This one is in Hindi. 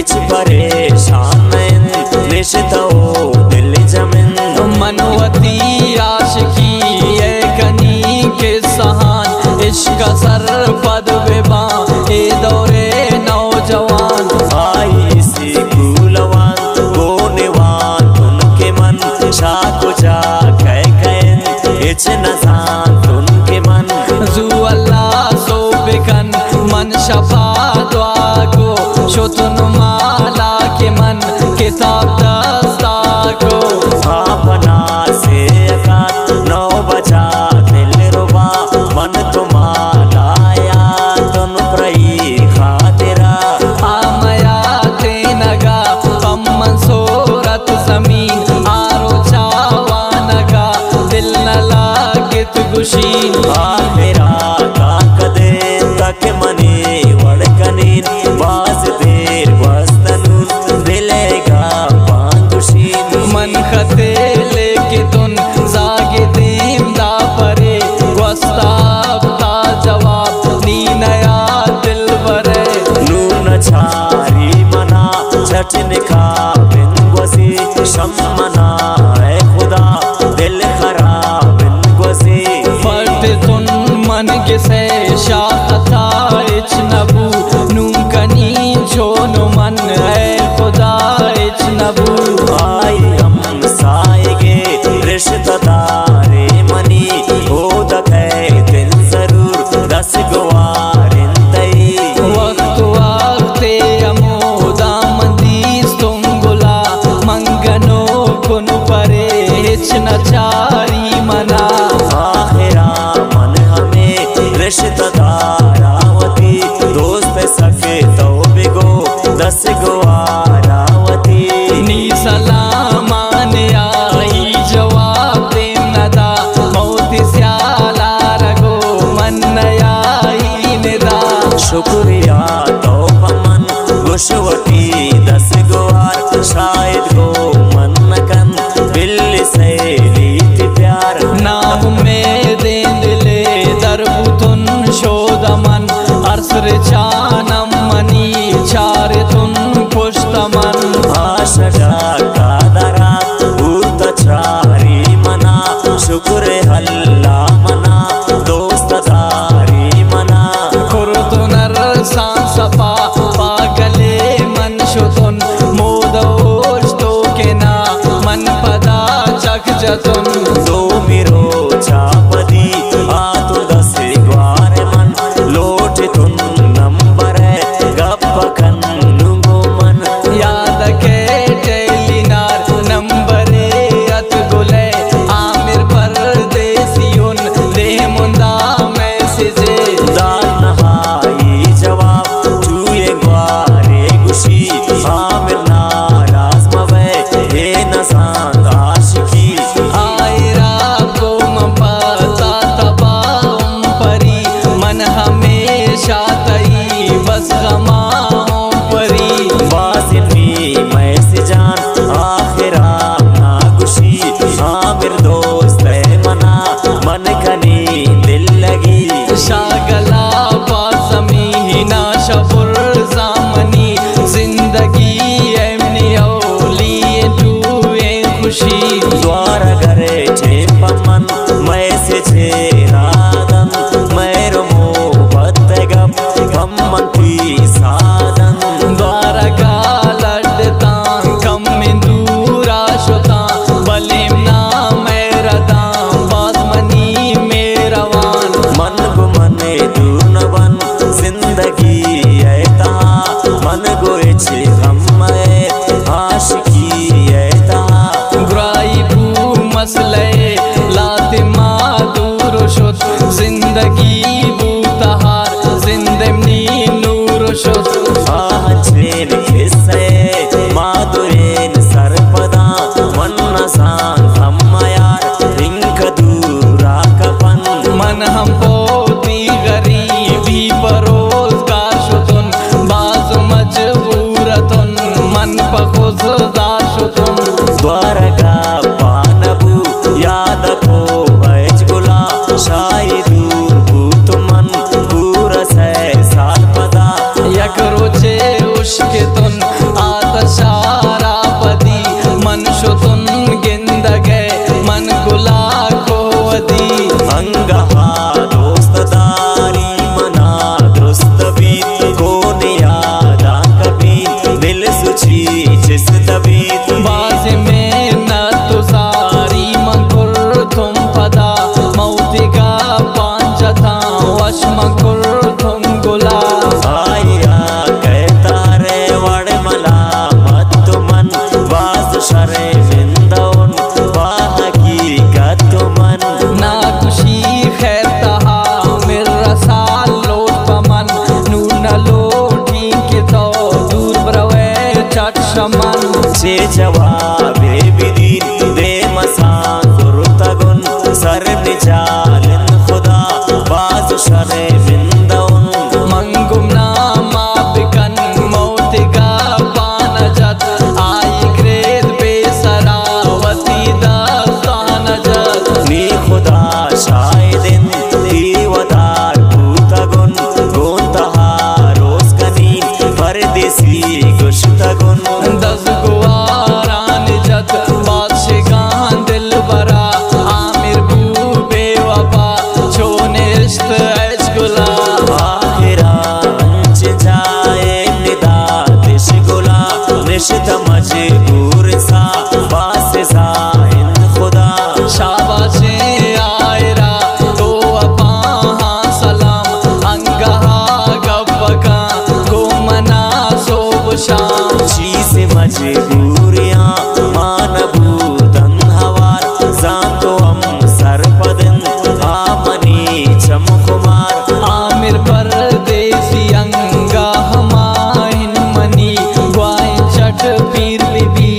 इच परेशान निश्तो दिल जमिन मनवती आशिकी ये कनी के सहान इश्क सर पद विबा ए दौरे नौजवान आई सी गुलवान गोनेवान उनके मन शाको जा कह इच नसान उनके मन जू अल्लाह सो बिकन मन शफा दुआ को शुतन माला के मन किताब दस्ता को अपना से नौ बजा दिल रुबा मन तुम्हारा तुम प्रई खातिरा आमया ते नगा पम्मन सोरत जमीन आरो चावा नगा दिल न लागित गुशीन आखिरा का कदे तक मनी वड़कनीन बाज देर वस्तनून दिलेगा पांगुशीन मन खते लेके तुन जागे दीम दा परे वस्ताब ता जवाब नी नया दिल बरे नून छारी मना झटन खा बिन वसी शम्मना है खुदा दिल खराब बिन वसी फट तुन मन गिसे शाखता इच नबू नूं कनी जोनो मन है खुदा इच नबू आई हम साएगे रिश्तेदारे मनी हो दखे दिल जरूर दस गुवारिन तई वक्त वाक्ते अमोदा मंदीस तुम गुला मंगनो कुन परे इच नचारी मना आखिरा मन हमें रिश्तेदारावती दोस्त सके तो बिगो दस गुवारावती नी सलामान आई जवाब दे नदा मौत स्याला रगो मन आई निदा शुक्रिया तो पमन गुशवटी दस गुवार शायद गो मन कन बिल्ली से रीत प्यार नाम में दे दिले दरबुतुन शोदमन अर्सर चानम मनी चार तुन पुष्टमन आशा का दरा भूत चारी मना शुक्र हल्ला मना दोस्त दारी मना खुरतुनर सांसपा पागले मन शुतुन मोदोश तो के ना मन पदा चक जतुन दो मिरो चापदी आतु दस ग्वार मन लोट तुन नंबर है गप कन्नुगो मन याद के टेलिनार नंबर अत गुले आमिर परदेसियुन दे मुंदा मैसेज दान नहाई जवाब चूए ग्वारे गुशी आमिर नाराज मवे हे नसान आशिकी आयरा को मपता तबाम परी मन हमेशा तई बस गमाओं परी बासिनी मैं से जान आखिरा ना गुशी आमिर दोस्त है मना मन कनी दिल लगी शागला पासमी ना शपुर जामनी जिंदगी एमनी औली टूए खुशी द्वार करे छे पमन मैं से छे रादन मैं रमो बत गप पमन की सादन द्वारका लड़ता कम दूरा शुता बलिम ना मेरदा बाजमनी मेरवान मन को मने दूनवन जिंदगी ऐता मन को इच्छे हम आशिकी ऐता बुराई बू मसले लातिमा दूर शुत जिंदगी बू तहार जिंदमनी नूर शुत आछेन खिस्से माधुरेन सरपदा मन नसान हम यार इंक दूरा कपन मन हम पोती गरीबी परोजगार शुतुन बाज मजबूरतुन मन पखुजदार शुतुन द्वारका पानबू याद को बैज गुला शायदू भूत मन पूरा से साल पदा यक रोचे उश्क तुन जवाबे बिदीन दे मसान दुर्तगुन सर निजालन खुदा बाज शरे बिंदउन मंगुमना मापिकन मौतिका पानजत आई ग्रेद बेसरावती दास्तानजत नी खुदा शायदिन दीवदार भूतगुन गोंतहा रोज कनीन परदेसी गुश्तगुन दस गुवारान जत बादशाह दिल बरा आमिर बू बेवफा छोने इश्क ऐशगुला आखिरा अंच जाए निदा दिश गुला निश्त मजबूर सा बास जाहिंद खुदा शाबाशे आयरा तो अपा सलाम अंगहा गब्बका गोमना सोब शाम चीज मजबूरियां मानबूदन हवार जातो हम सरपदन आमनी चमकुमार आमिर परदेसी अंगा हमाइन मनी ग्वाइन चट पीर बिबी